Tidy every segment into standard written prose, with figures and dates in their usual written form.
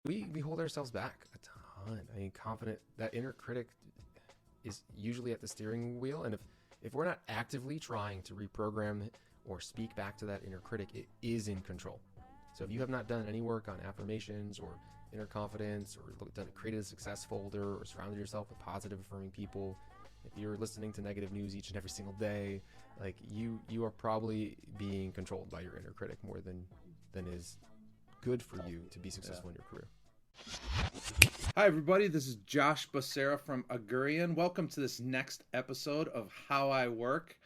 we hold ourselves back a ton. I mean, confident, that inner critic is usually at the steering wheel. And if we're not actively trying to reprogram or speak back to that inner critic, it is in control. So if you have not done any work on affirmations or inner confidence, or created a success folder, or surrounded yourself with positive, affirming people, if you're listening to negative news each and every single day, like you are probably being controlled by your inner critic more than is good for you to be successful in your career. Hi, everybody. This is Josh Becerra from Agurian. Welcome to this next episode of How I Work.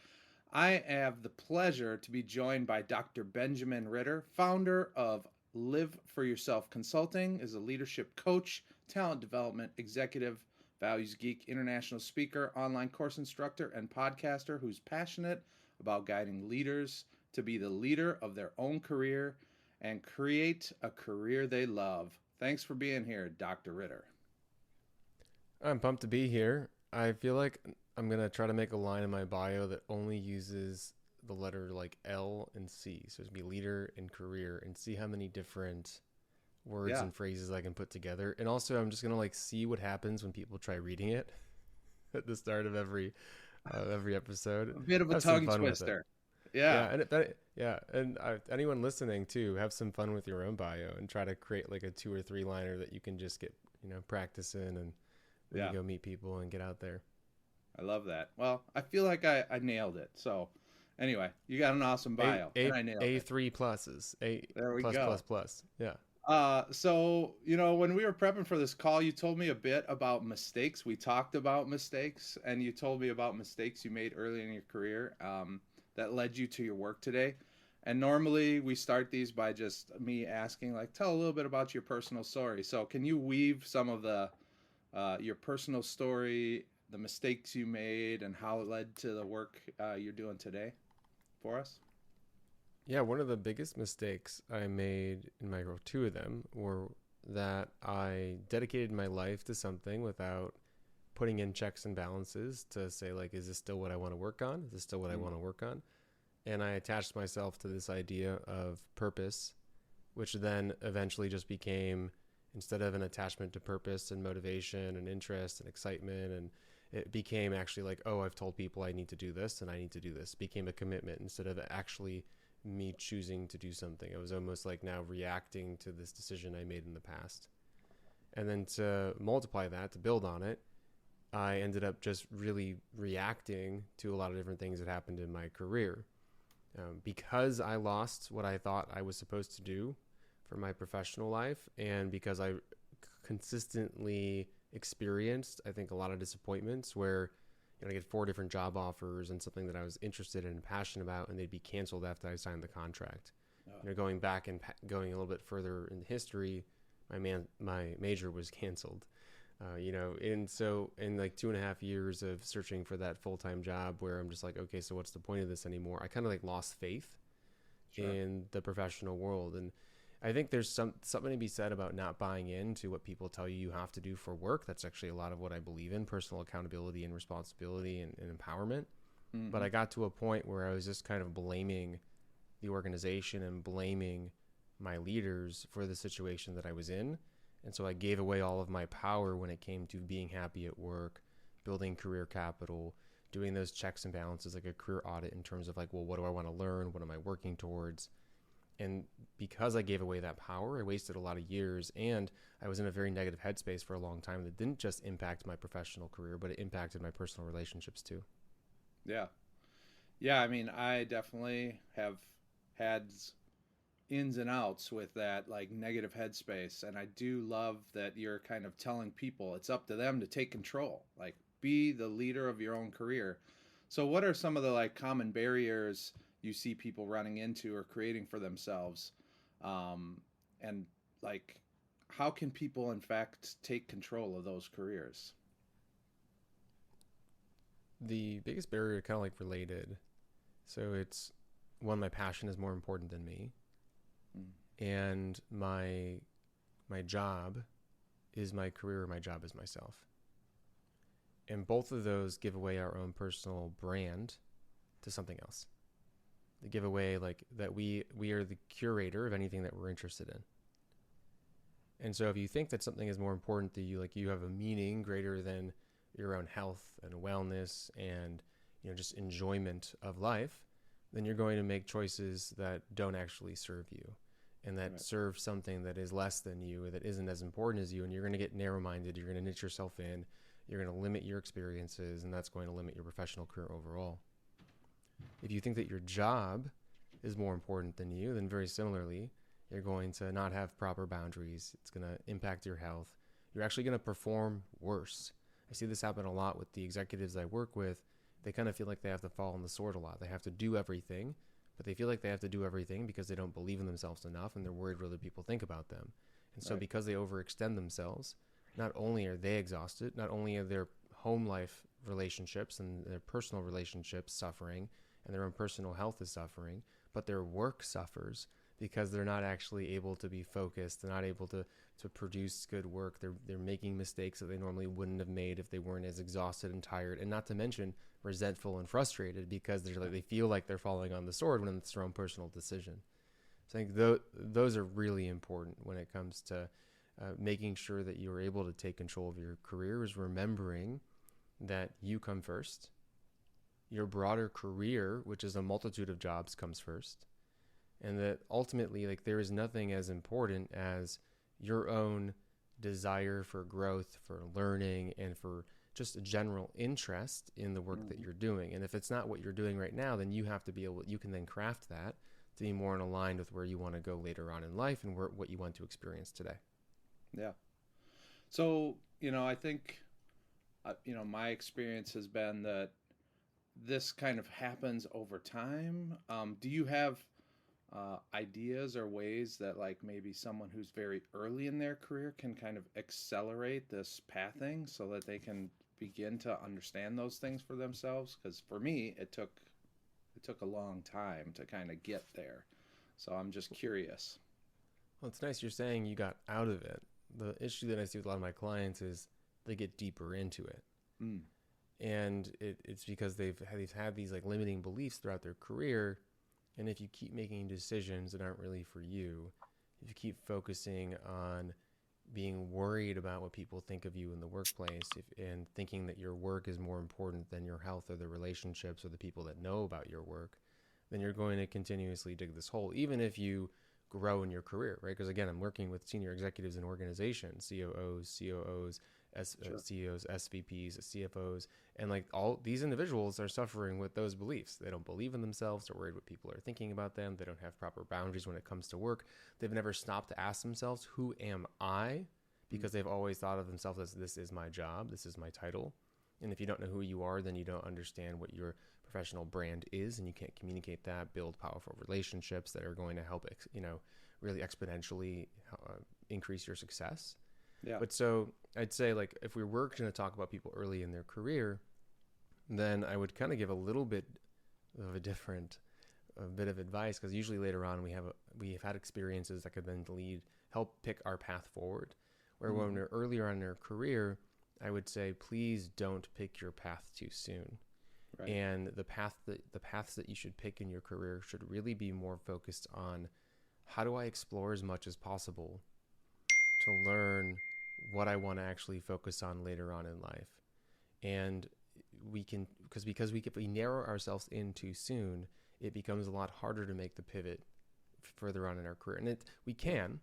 I have the pleasure to be joined by Dr. Benjamin Ritter, founder of Live for Yourself Consulting, is a leadership coach, talent development executive, values geek, international speaker, online course instructor, and podcaster who's passionate about guiding leaders to be the leader of their own career and create a career they love. Thanks for being here, Dr. Ritter. I'm pumped to be here. I feel like I'm going to try to make a line in my bio that only uses the letter like L and C. So it's be leader and career, and see how many different words and phrases I can put together. And also I'm just going to like see what happens when people try reading it at the start of every episode. A bit of a tongue twister. And anyone listening too, have some fun with your own bio and try to create like a 2 or 3 liner that you can just get, practice in and you go meet people and get out there. I love that. Well, I feel like I nailed it. So anyway, you got an awesome bio. And I nailed it. A3 pluses. There we plus, go. Plus. Yeah. So, when we were prepping for this call, you told me a bit about mistakes. We talked about mistakes, and you told me about mistakes you made early in your career that led you to your work today. And normally we start these by just me asking, like, tell a little bit about your personal story. So can you weave some of your personal story, the mistakes you made, and how it led to the work you're doing today for us? Yeah, one of the biggest mistakes I made in my role, 2 of them, were that I dedicated my life to something without putting in checks and balances to say, like, is this still what I want to work on? Is this still what I want to work on? And I attached myself to this idea of purpose, which then eventually just became, instead of an attachment to purpose and motivation and interest and excitement, and it became actually like, oh, I've told people I need to do this and I need to do this. It became a commitment instead of actually me choosing to do something. I was almost like now reacting to this decision I made in the past. And then to multiply that, to build on it, I ended up just really reacting to a lot of different things that happened in my career. Because I lost what I thought I was supposed to do for my professional life, and because I consistently experienced, I think, a lot of disappointments where I get 4 different job offers and something that I was interested in and passionate about, and they'd be canceled after I signed the contract. Going back and going a little bit further in history, my major was canceled. And so in like 2.5 years of searching for that full-time job where I'm just like, okay, so what's the point of this anymore? I kind of like lost faith in the professional world. And I think there's something to be said about not buying into what people tell you have to do for work. That's actually a lot of what I believe in, personal accountability and responsibility and empowerment. Mm-hmm. But I got to a point where I was just kind of blaming the organization and blaming my leaders for the situation that I was in. And so I gave away all of my power when it came to being happy at work, building career capital, doing those checks and balances, like a career audit in terms of like, well, what do I want to learn? What am I working towards? And because I gave away that power, I wasted a lot of years, and I was in a very negative headspace for a long time that didn't just impact my professional career, but it impacted my personal relationships too. Yeah. Yeah, I mean, I definitely have had ins and outs with that, like, negative headspace. And I do love that you're kind of telling people it's up to them to take control, like be the leader of your own career. So what are some of the like common barriers you see people running into or creating for themselves? And like, how can people in fact take control of those careers? The biggest barrier kind of like related. So it's one, my passion is more important than me. And my job is my career, my job is myself. And both of those give away our own personal brand to something else. They give away like that we are the curator of anything that we're interested in. And so if you think that something is more important to you, like you have a meaning greater than your own health and wellness and, just enjoyment of life, then you're going to make choices that don't actually serve you and that serve something that is less than you, that isn't as important as you. And you're going to get narrow-minded. You're going to niche yourself in. You're going to limit your experiences, and that's going to limit your professional career overall. If you think that your job is more important than you, then very similarly, you're going to not have proper boundaries. It's going to impact your health. You're actually going to perform worse. I see this happen a lot with the executives I work with. They kind of feel like they have to fall on the sword a lot. They have to do everything, but they feel like they have to do everything because they don't believe in themselves enough and they're worried what other people think about them. And so because they overextend themselves, not only are they exhausted, not only are their home life relationships and their personal relationships suffering and their own personal health is suffering, but their work suffers because they're not actually able to be focused. They're not able to produce good work. They're making mistakes that they normally wouldn't have made if they weren't as exhausted and tired, and not to mention resentful and frustrated because they feel like they're falling on the sword when it's their own personal decision. So I think those are really important when it comes to making sure that you're able to take control of your career, is remembering that you come first. Your broader career, which is a multitude of jobs, comes first. And that ultimately, like, there is nothing as important as your own desire for growth, for learning, and for just a general interest in the work that you're doing. And if it's not what you're doing right now, then you have to be able, you can then craft that to be more in aligned with where you want to go later on in life and what you want to experience today. Yeah. So, I think, my experience has been that this kind of happens over time. Do you have ideas or ways that, like, maybe someone who's very early in their career can kind of accelerate this pathing so that they can begin to understand those things for themselves? Because for me, it took a long time to kind of get there. So I'm just curious. Well, it's nice you're saying you got out of it. The issue that I see with a lot of my clients is they get deeper into it. And it's because they've had these like limiting beliefs throughout their career. And if you keep making decisions that aren't really for you, if you keep focusing on being worried about what people think of you in the workplace, and thinking that your work is more important than your health or the relationships or the people that know about your work, then you're going to continuously dig this hole, even if you grow in your career, right? Because again, I'm working with senior executives in organizations, COOs, CEOs, SVPs, CFOs, and like all these individuals are suffering with those beliefs. They don't believe in themselves. They're worried what people are thinking about them. They don't have proper boundaries when it comes to work. They've never stopped to ask themselves, who am I? Because they've always thought of themselves as, this is my job, this is my title. And if you don't know who you are, then you don't understand what your professional brand is, and you can't communicate that, build powerful relationships that are going to help, really exponentially increase your success. Yeah. But so I'd say, like, if we were going to talk about people early in their career, then I would kind of give a little bit of a bit of advice, because usually later on we've had experiences that could then help pick our path forward. Where when we're earlier on in our career, I would say, please don't pick your path too soon. Right. And the paths that you should pick in your career should really be more focused on, how do I explore as much as possible to learn what I want to actually focus on later on in life. And we can, because if we narrow ourselves in too soon, it becomes a lot harder to make the pivot further on in our career. And we can.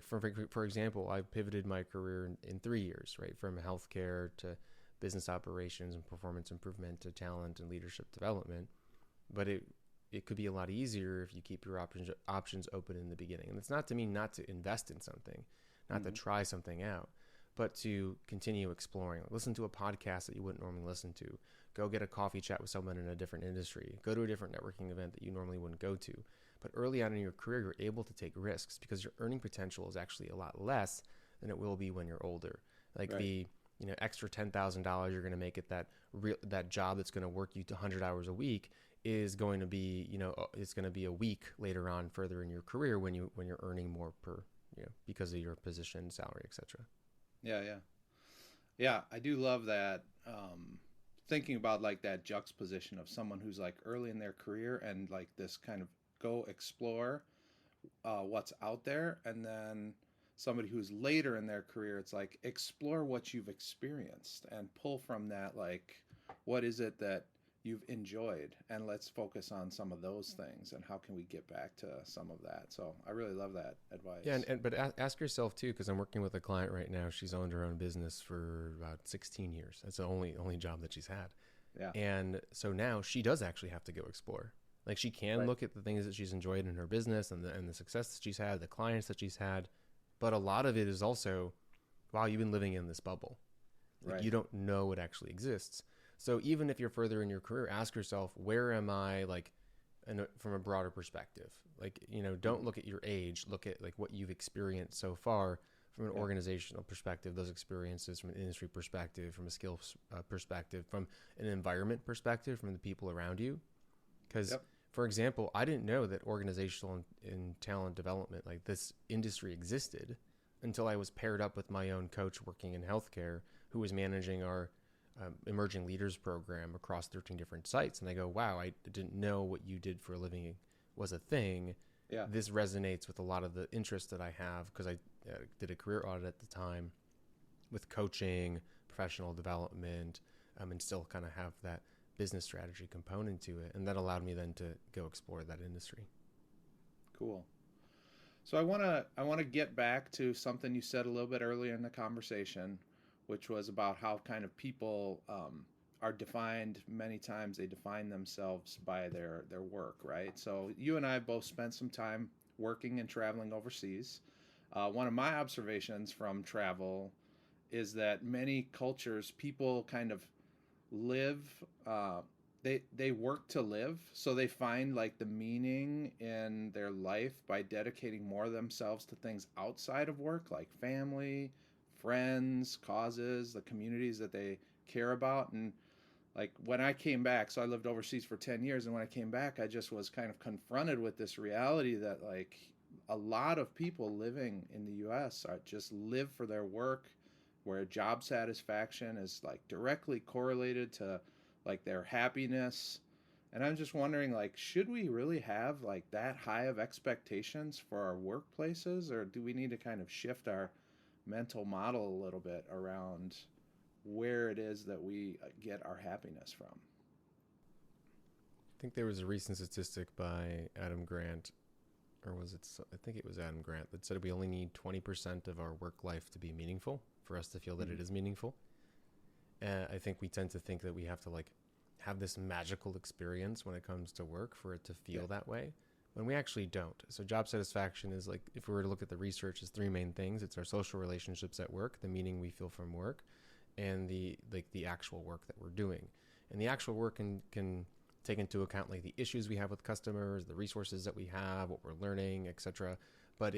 For example, I pivoted my career in 3 years, right? From healthcare to business operations and performance improvement to talent and leadership development. But it could be a lot easier if you keep your options open in the beginning. And it's not to mean not to invest in something, not to try something out, but to continue exploring. Listen to a podcast that you wouldn't normally listen to. Go get a coffee chat with someone in a different industry. Go to a different networking event that you normally wouldn't go to. But early on in your career, you're able to take risks because your earning potential is actually a lot less than it will be when you're older. Like the extra $10,000 you're going to make at that job that's going to work you to 100 hours a week is going to be, it's going to be a week later on further in your career when you're earning more per, because of your position, salary, etc. Yeah. I do love that. Thinking about like that juxtaposition of someone who's like early in their career and like this kind of go explore what's out there, and then somebody who's later in their career, it's like explore what you've experienced and pull from that, like, what is it that you've enjoyed, and let's focus on some of those things and how can we get back to some of that. So I really love that advice. Yeah, but ask yourself too, because I'm working with a client right now. She's owned her own business for about 16 years. That's the only job that she's had. Yeah. And so now she does actually have to go explore. Like, she can look at the things that she's enjoyed in her business and the success that she's had, the clients that she's had. But a lot of it is also, wow, you've been living in this bubble. Like, you don't know what actually exists. So even if you're further in your career, ask yourself, where am I, like, from a broader perspective? Like, don't look at your age, look at like what you've experienced so far from an organizational perspective, those experiences from an industry perspective, from a skills perspective, from an environment perspective, from the people around you. Because, for example, I didn't know that organizational and talent development, like this industry, existed until I was paired up with my own coach working in healthcare, who was managing our emerging leaders program across 13 different sites. And I go, wow, I didn't know what you did for a living was a thing. Yeah. This resonates with a lot of the interests that I have, because I did a career audit at the time with coaching, professional development, and still kind of have that business strategy component to it. And that allowed me then to go explore that industry. Cool. So I want to get back to something you said a little bit earlier in the conversation, which was about how kind of people are defined. Many times they define themselves by their work, right? So you and I both spent some time working and traveling overseas. One of my observations from travel is that many cultures, people kind of live, they work to live. So they find like the meaning in their life by dedicating more of themselves to things outside of work, like family, friends, causes, the communities that they care about. And like when I came back, so I lived overseas for 10 years, and when I came back, I just was kind of confronted with this reality that like a lot of people living in the US are just live for their work, where job satisfaction is like directly correlated to like their happiness. And I'm just wondering, like, should we really have like that high of expectations for our workplaces, or do we need to kind of shift our mental model a little bit around where it is that we get our happiness from? I think there was a recent statistic by Adam Grant, or was it? I think it was Adam Grant, that said we only need 20% of our work life to be meaningful for us to feel that it is meaningful. And I think we tend to think that we have to like have this magical experience when it comes to work for it to feel that way, when we actually don't. So job satisfaction is, like, if we were to look at the research, is three main things. It's our social relationships at work, the meaning we feel from work, and the actual work that we're doing. And the actual work can take into account like the issues we have with customers, the resources that we have, what we're learning, etc. But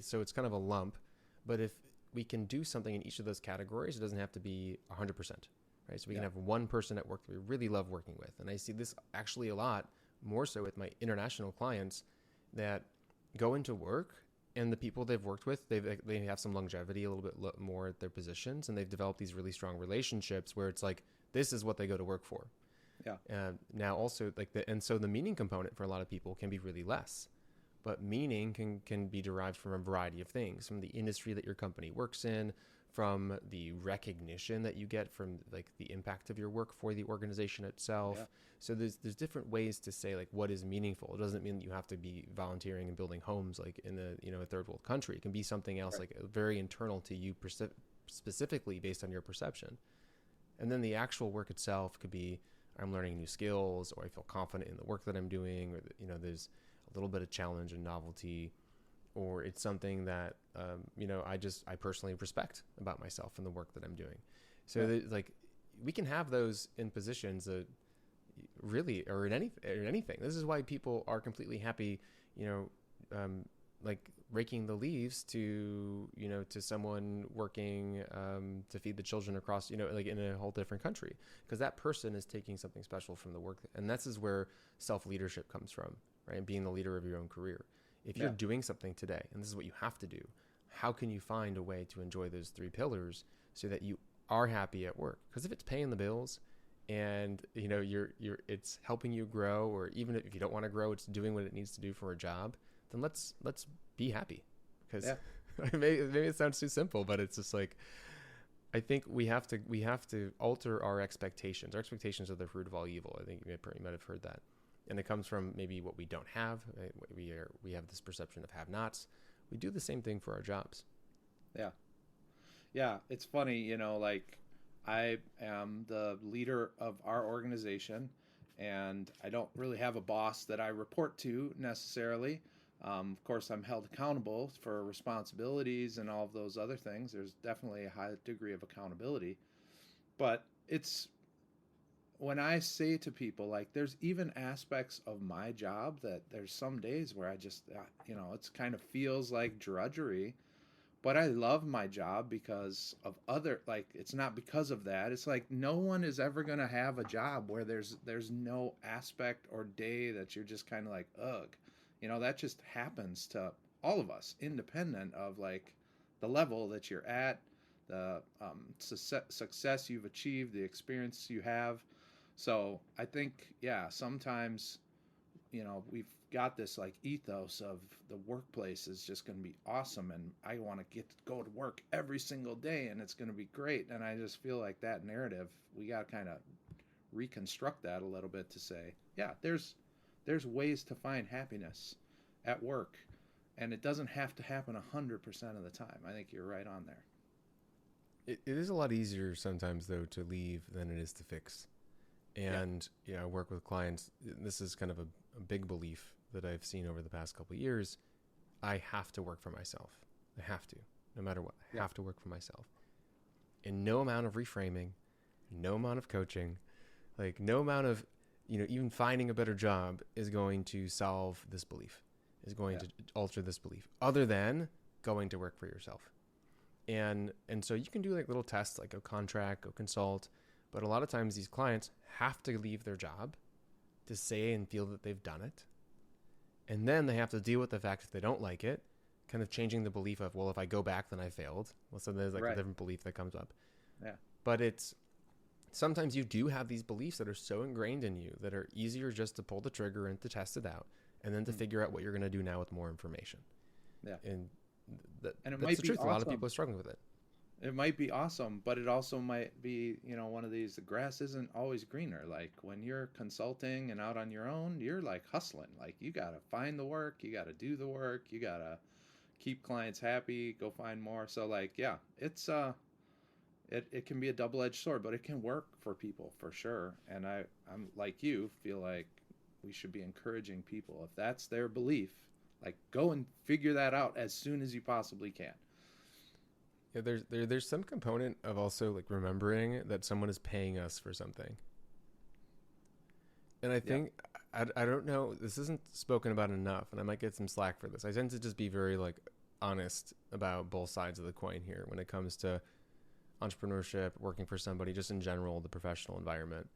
so it's kind of a lump. But if we can do something in each of those categories, it doesn't have to be 100%, right? So we can have one person at work that we really love working with. And I see this actually a lot more so with my international clients that go into work, and the people they've worked with, they have some longevity, a little bit more at their positions, and they've developed these really strong relationships where it's like, this is what they go to work for. Yeah. Now also so the meaning component for a lot of people can be really less, but meaning can be derived from a variety of things, from the industry that your company works in, from the recognition that you get from like the impact of your work for the organization itself. Yeah. So there's different ways to say like what is meaningful. It doesn't mean that you have to be volunteering and building homes like in a third world country. It can be something else, right, like very internal to you specifically based on your perception. And then the actual work itself could be, I'm learning new skills, or I feel confident in the work that I'm doing, or there's a little bit of challenge and novelty, or it's something that I personally respect about myself and the work that I'm doing. So like we can have those in positions that really, or in anything. This is why people are completely happy, like raking the leaves to someone working to feed the children across, like in a whole different country, because that person is taking something special from the work. And this is where self-leadership comes from, right? Being the leader of your own career. If you're doing something today, and this is what you have to do, how can you find a way to enjoy those three pillars so that you are happy at work? Because if it's paying the bills and it's helping you grow, or even if you don't want to grow, it's doing what it needs to do for a job, then let's be happy. Because Maybe it sounds too simple, but it's just like, I think we have to alter our expectations. Our expectations are the fruit of all evil. I think you might have heard that, and it comes from maybe what we don't have. Right? We have this perception of have-nots. We do the same thing for our jobs. Yeah. Yeah, it's funny, like I am the leader of our organization, and I don't really have a boss that I report to necessarily. Of course, I'm held accountable for responsibilities and all of those other things. There's definitely a high degree of accountability. But it's when I say to people, like, there's even aspects of my job that there's some days where I just, it's kind of feels like drudgery, but I love my job because of other, like, it's not because of that. It's like no one is ever going to have a job where there's no aspect or day that you're just kind of like, ugh. That just happens to all of us, independent of like the level that you're at, the success you've achieved, the experience you have. So I think, yeah, sometimes we've got this like ethos of the workplace is just going to be awesome, and I want to get to go to work every single day and it's going to be great. And I just feel like that narrative, we got to kind of reconstruct that a little bit to say, yeah, there's ways to find happiness at work, and it doesn't have to happen 100% of the time. I think you're right on there. It is a lot easier sometimes though to leave than it is to fix. And I work with clients. This is kind of a big belief that I've seen over the past couple of years. I have to work for myself. I have to, no matter what. I have to work for myself. And no amount of reframing, no amount of coaching, like no amount of, even finding a better job is going to solve this belief, is going to alter this belief, other than going to work for yourself. And so you can do like little tests, like go contract, go consult. But a lot of times these clients have to leave their job to say and feel that they've done it. And then they have to deal with the fact that they don't like it, kind of changing the belief of, well, if I go back, then I failed. Well, so there's like a different belief that comes up. Yeah. But sometimes you do have these beliefs that are so ingrained in you that are easier just to pull the trigger and to test it out, and then to figure out what you're going to do now with more information. Yeah. And it that's might the be truth. awesome. A lot of people are struggling with it. It might be awesome, but it also might be, one of these, the grass isn't always greener. Like when you're consulting and out on your own, you're like hustling. Like you got to find the work, you got to do the work, you got to keep clients happy, go find more. So like, yeah, it's, it can be a double-edged sword, but it can work for people for sure. And I'm like you, feel like we should be encouraging people, if that's their belief, like go and figure that out as soon as you possibly can. Yeah, there's some component of also like remembering that someone is paying us for something. And I think, I don't know, this isn't spoken about enough, and I might get some slack for this. I tend to just be very like honest about both sides of the coin here when it comes to entrepreneurship, working for somebody, just in general, the professional environment.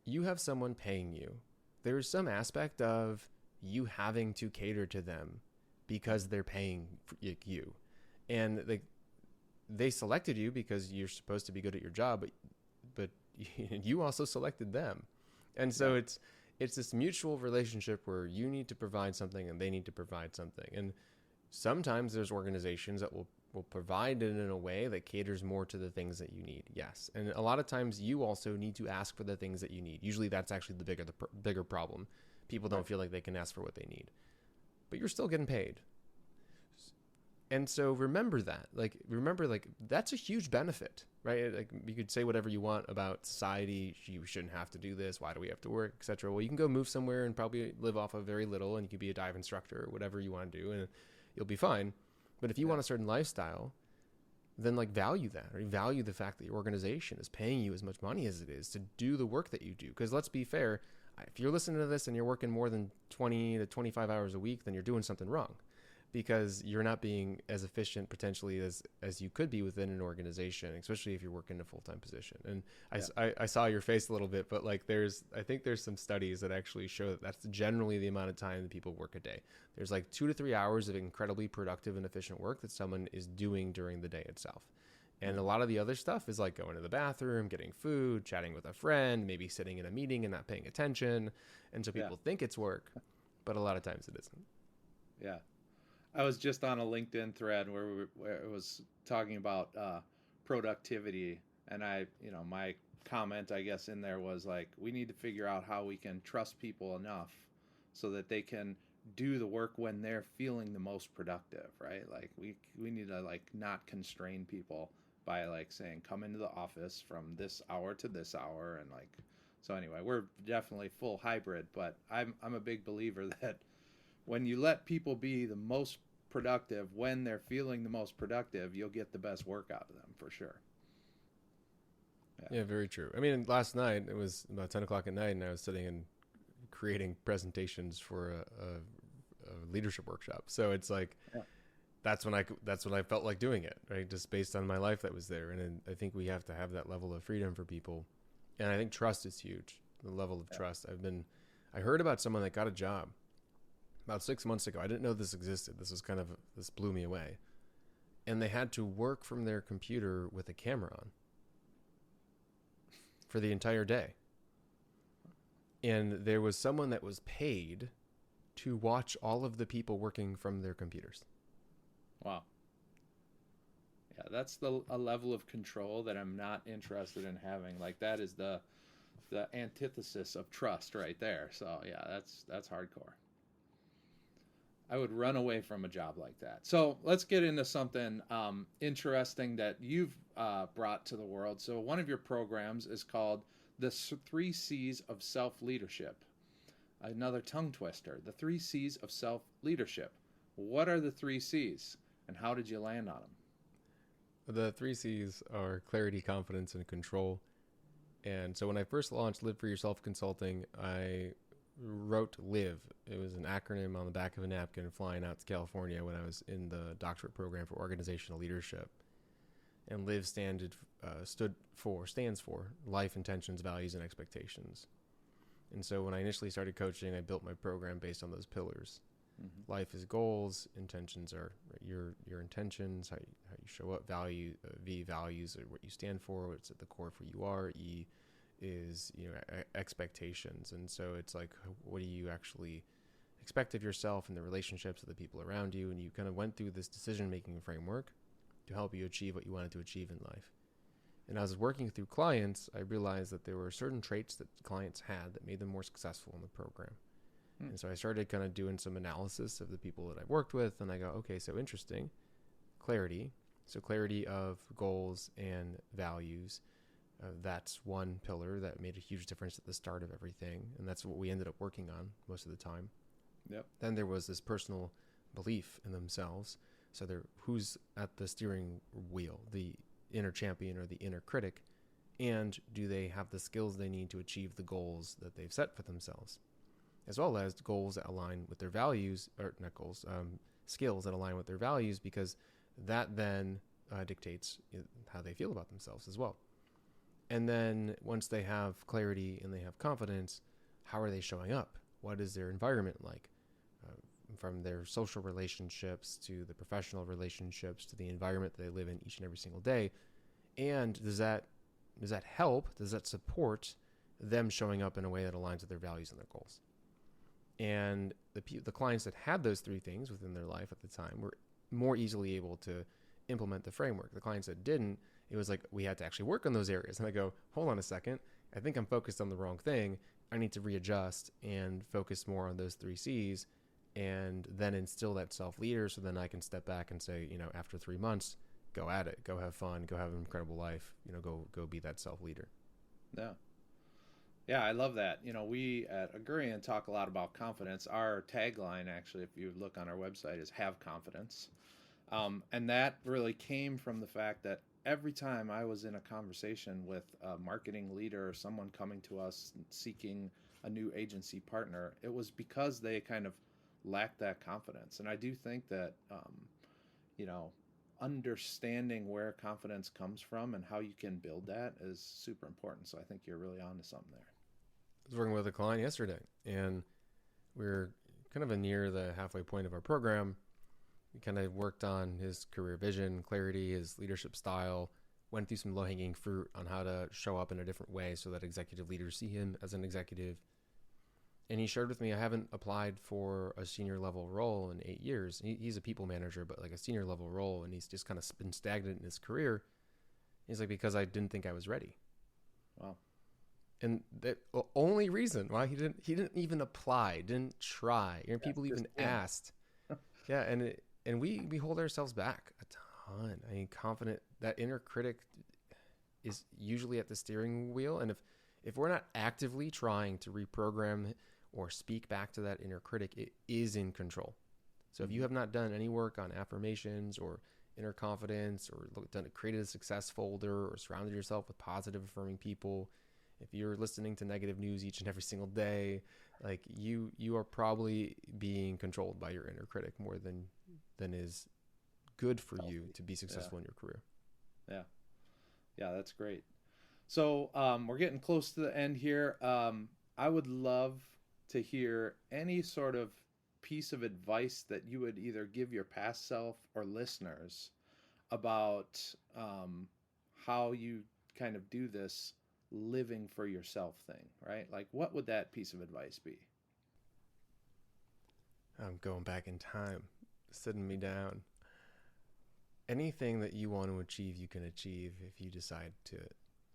You have someone paying you. There's some aspect of you having to cater to them because they're paying you. And like, they selected you because you're supposed to be good at your job, but you also selected them. And so it's this mutual relationship where you need to provide something and they need to provide something. And sometimes there's organizations that will provide it in a way that caters more to the things that you need. Yes. And a lot of times you also need to ask for the things that you need. Usually that's actually the bigger problem. People don't feel like they can ask for what they need, but you're still getting paid. And so remember that, that's a huge benefit, right? Like you could say whatever you want about society. You shouldn't have to do this. Why do we have to work, etc. Well, you can go move somewhere and probably live off of very little, and you could be a dive instructor or whatever you want to do, and you'll be fine. But if you want a certain lifestyle, then like value that, or value the fact that your organization is paying you as much money as it is to do the work that you do. Because let's be fair, if you're listening to this and you're working more than 20 to 25 hours a week, then you're doing something wrong, because you're not being as efficient potentially as you could be within an organization, especially if you're working in a full-time position. And I saw your face a little bit, but like I think there's some studies that actually show that that's generally the amount of time that people work a day. There's like 2 to 3 hours of incredibly productive and efficient work that someone is doing during the day itself. And a lot of the other stuff is like going to the bathroom, getting food, chatting with a friend, maybe sitting in a meeting and not paying attention. And so people think it's work, but a lot of times it isn't. Yeah. I was just on a LinkedIn thread where it was talking about productivity, and my comment, I guess, in there was like, we need to figure out how we can trust people enough so that they can do the work when they're feeling the most productive, right? Like we need to like not constrain people by like saying come into the office from this hour to this hour and like so anyway, we're definitely full hybrid, but I'm a big believer that when you let people be the most productive when they're feeling the most productive, you'll get the best work out of them for sure. Yeah, very true. I mean, last night it was about 10 o'clock at night, and I was sitting and creating presentations for a leadership workshop. So it's like Yeah. that's when I felt like doing it, right? Just based on my life that was there, and I think we have to have that level of freedom for people, and I think trust is huge. The level of trust. I heard about someone that got a job about 6 months ago. I didn't know this existed. This blew me away, and they had to work from their computer with a camera on for the entire day. And there was someone that was paid to watch all of the people working from their computers. Wow. Yeah, that's a level of control that I'm not interested in having. Like that is the antithesis of trust right there. So yeah, that's hardcore. I would run away from a job like that. So let's get into something interesting that you've brought to the world. So one of your programs is called the 3 C's of Self-Leadership. Another tongue twister, the 3 C's of Self-Leadership. What are the 3 C's and how did you land on them? The 3 C's are clarity, confidence, and control. And so when I first launched Live for Yourself Consulting, I wrote LIVE. It was an acronym on the back of a napkin flying out to California when I was in the doctorate program for organizational leadership. And LIVE stands for life, intentions, values, and expectations. And so when I initially started coaching, I built my program based on those pillars. Mm-hmm. Life is goals, intentions are your intentions, how you show up, V, values are what you stand for, what's at the core for you are, E is expectations. And so it's like, what do you actually expect of yourself and the relationships of the people around you? And you kind of went through this decision-making framework to help you achieve what you wanted to achieve in life. And as I was working through clients, I realized that there were certain traits that clients had that made them more successful in the program. And so I started kind of doing some analysis of the people that I've worked with, and I go, okay, so interesting. Clarity. So clarity of goals and values. That's one pillar that made a huge difference at the start of everything, and that's what we ended up working on most of the time. Yep. Then there was this personal belief in themselves. So who's at the steering wheel, the inner champion or the inner critic, and do they have the skills they need to achieve the goals that they've set for themselves, as well as goals that align with their values, or not goals, skills that align with their values, because that then dictates how they feel about themselves as well. And then once they have clarity and they have confidence, how are they showing up? What is their environment like? From their social relationships to the professional relationships to the environment that they live in each and every single day. And does that help? Does that support them showing up in a way that aligns with their values and their goals? And the clients that had those 3 things within their life at the time were more easily able to implement the framework. The clients that didn't, it was like we had to actually work on those areas. And I go, hold on a second. I think I'm focused on the wrong thing. I need to readjust and focus more on those 3 C's and then instill that self-leader, so then I can step back and say, after 3 months, go at it, go have fun, go have an incredible life, go be that self-leader. Yeah. Yeah, I love that. We at Agurian talk a lot about confidence. Our tagline, actually, if you look on our website, is have confidence. And that really came from the fact that every time I was in a conversation with a marketing leader or someone coming to us seeking a new agency partner, it was because they kind of lacked that confidence. And I do think that, understanding where confidence comes from and how you can build that is super important. So I think you're really onto something there. I was working with a client yesterday, and we're kind of near the halfway point of our program. We kind of worked on his career vision, clarity, his leadership style, went through some low-hanging fruit on how to show up in a different way so that executive leaders see him as an executive. And he shared with me, I haven't applied for a senior level role in 8 years. He's a people manager, but like a senior level role. And he's just kind of been stagnant in his career. He's like, because I didn't think I was ready. Wow. And the only reason why he didn't even apply, didn't try. You know, people even asked. Yeah. And we hold ourselves back a ton. I mean, confident, that inner critic is usually at the steering wheel. And if we're not actively trying to reprogram or speak back to that inner critic, it is in control. So if you have not done any work on affirmations or inner confidence, or created a success folder, or surrounded yourself with positive affirming people, if you're listening to negative news each and every single day, like you are probably being controlled by your inner critic more than is good for you to be successful in your career. Yeah, that's great. So we're getting close to the end here. I would love to hear any sort of piece of advice that you would either give your past self or listeners about how you kind of do this living for yourself thing, right? Like, what would that piece of advice be? I'm going back in time, sitting me down. Anything that you want to achieve, you can achieve if you decide to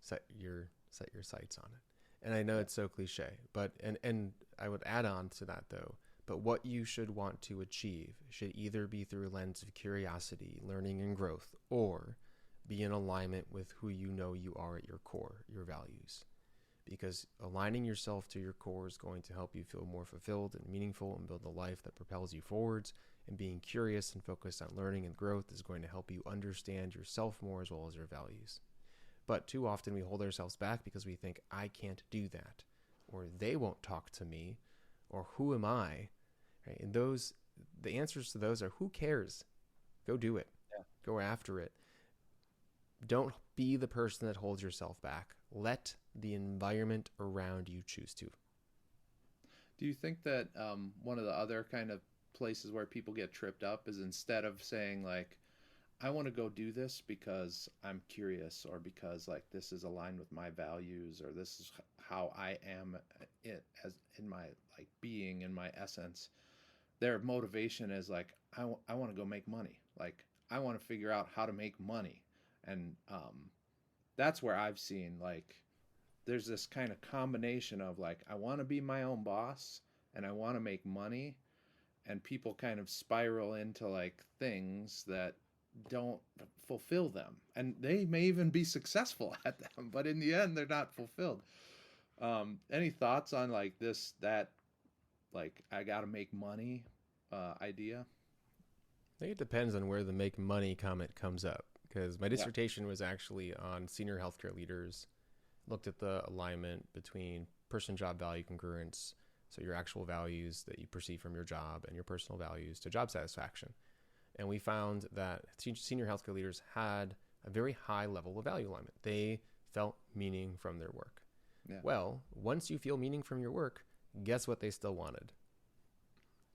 set your sights on it. And I know it's so cliche, but and I would add on to that though, but what you should want to achieve should either be through a lens of curiosity, learning, and growth, or be in alignment with who you know you are at your core, your values. Because aligning yourself to your core is going to help you feel more fulfilled and meaningful and build a life that propels you forwards. And being curious and focused on learning and growth is going to help you understand yourself more as well as your values. But too often we hold ourselves back because we think, I can't do that, or they won't talk to me, or who am I? Right? And the answers to those are, who cares? Go do it. Yeah. Go after it. Don't be the person that holds yourself back. Let the environment around you choose to. Do you think that one of the other kind of places where people get tripped up is, instead of saying like, I want to go do this because I'm curious, or because like this is aligned with my values, or this is how I am as in my like being, in my essence, their motivation is like, I want to go make money. Like, I want to figure out how to make money. And that's where I've seen like there's this kind of combination of like, I want to be my own boss and I want to make money, and people kind of spiral into like things that don't fulfill them, and they may even be successful at them, but in the end they're not fulfilled. Any thoughts on like that like, I gotta make money idea? I think it depends on where the make money comment comes up, because my dissertation was actually on senior healthcare leaders, looked at the alignment between person-job value congruence, so your actual values that you perceive from your job and your personal values, to job satisfaction. And we found that senior healthcare leaders had a very high level of value alignment. They felt meaning from their work. Yeah. Well, once you feel meaning from your work, guess what they still wanted?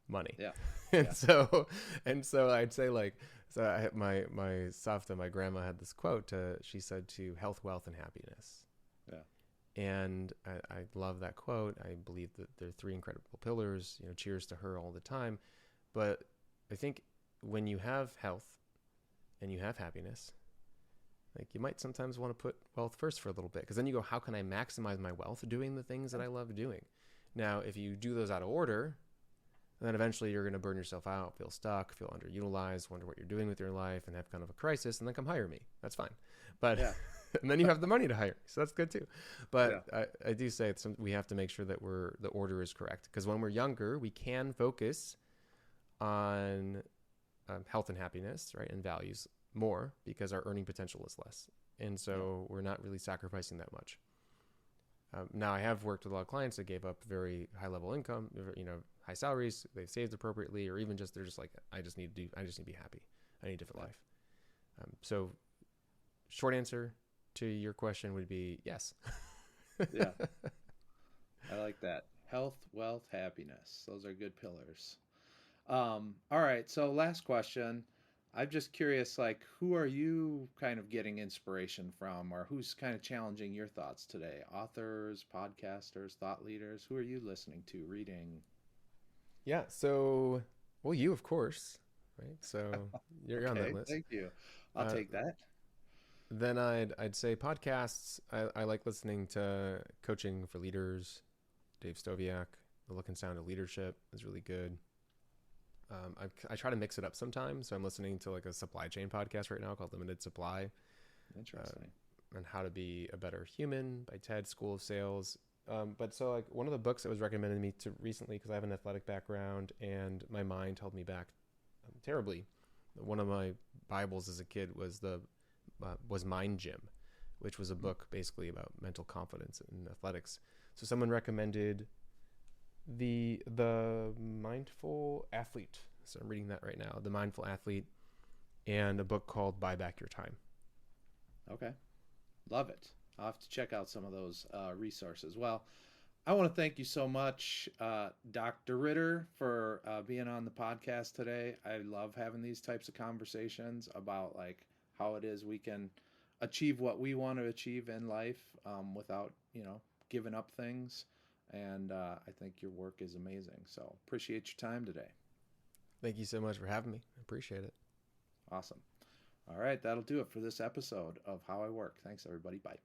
Money. Yeah. and so I'd say like, my Savta, my grandma, had this quote. She said, to health, wealth, and happiness. Yeah. And I love that quote. I believe that they're three incredible pillars. You know, cheers to her all the time. But I think when you have health and you have happiness, like, you might sometimes want to put wealth first for a little bit, because then you go, how can I maximize my wealth doing the things that I love doing? Now, if you do those out of order, then eventually you're going to burn yourself out, feel stuck, feel underutilized, wonder what you're doing with your life, and have kind of a crisis, and then come hire me. That's fine. But and then you have the money to hire me, so that's good too. But I do say we have to make sure that the order is correct, because when we're younger, we can focus on health and happiness, right, and values more, because our earning potential is less, and so we're not really sacrificing that much. Now, I have worked with a lot of clients that gave up very high level income, high salaries. They've saved appropriately, or even just they're just like, I just need to be happy. I need a different life. So, short answer to your question would be yes. Yeah, I like that. Health, wealth, happiness. Those are good pillars. All right. So last question. I'm just curious, like, who are you kind of getting inspiration from, or who's kind of challenging your thoughts today? Authors, podcasters, thought leaders? Who are you listening to, reading? Yeah. So, well, you, of course, right? So you're on that Okay, list. thank you. I'll Uh, take that. then I'd say podcasts. I like listening to Coaching for Leaders, Dave Stoviak. The Look and Sound of Leadership is really good. I try to mix it up sometimes. So I'm listening to like a supply chain podcast right now called Limited Supply, Interesting. and How to Be a Better Human by TED School of Sales. But so like one of the books that was recommended to me to recently, because I have an athletic background and my mind held me back terribly. One of my Bibles as a kid was Mind Gym, which was a book basically about mental confidence in athletics. So someone recommended the Mindful Athlete. So I'm reading that right now. The Mindful Athlete, and a book called Buy Back Your Time. Okay. Love it. I'll have to check out some of those resources. Well, I want to thank you so much, Dr. Ritter, for being on the podcast today. I love having these types of conversations about like how it is we can achieve what we want to achieve in life without, giving up things. And I think your work is amazing. So appreciate your time today. Thank you so much for having me. I appreciate it. Awesome. All right, that'll do it for this episode of How I Work. Thanks, everybody. Bye.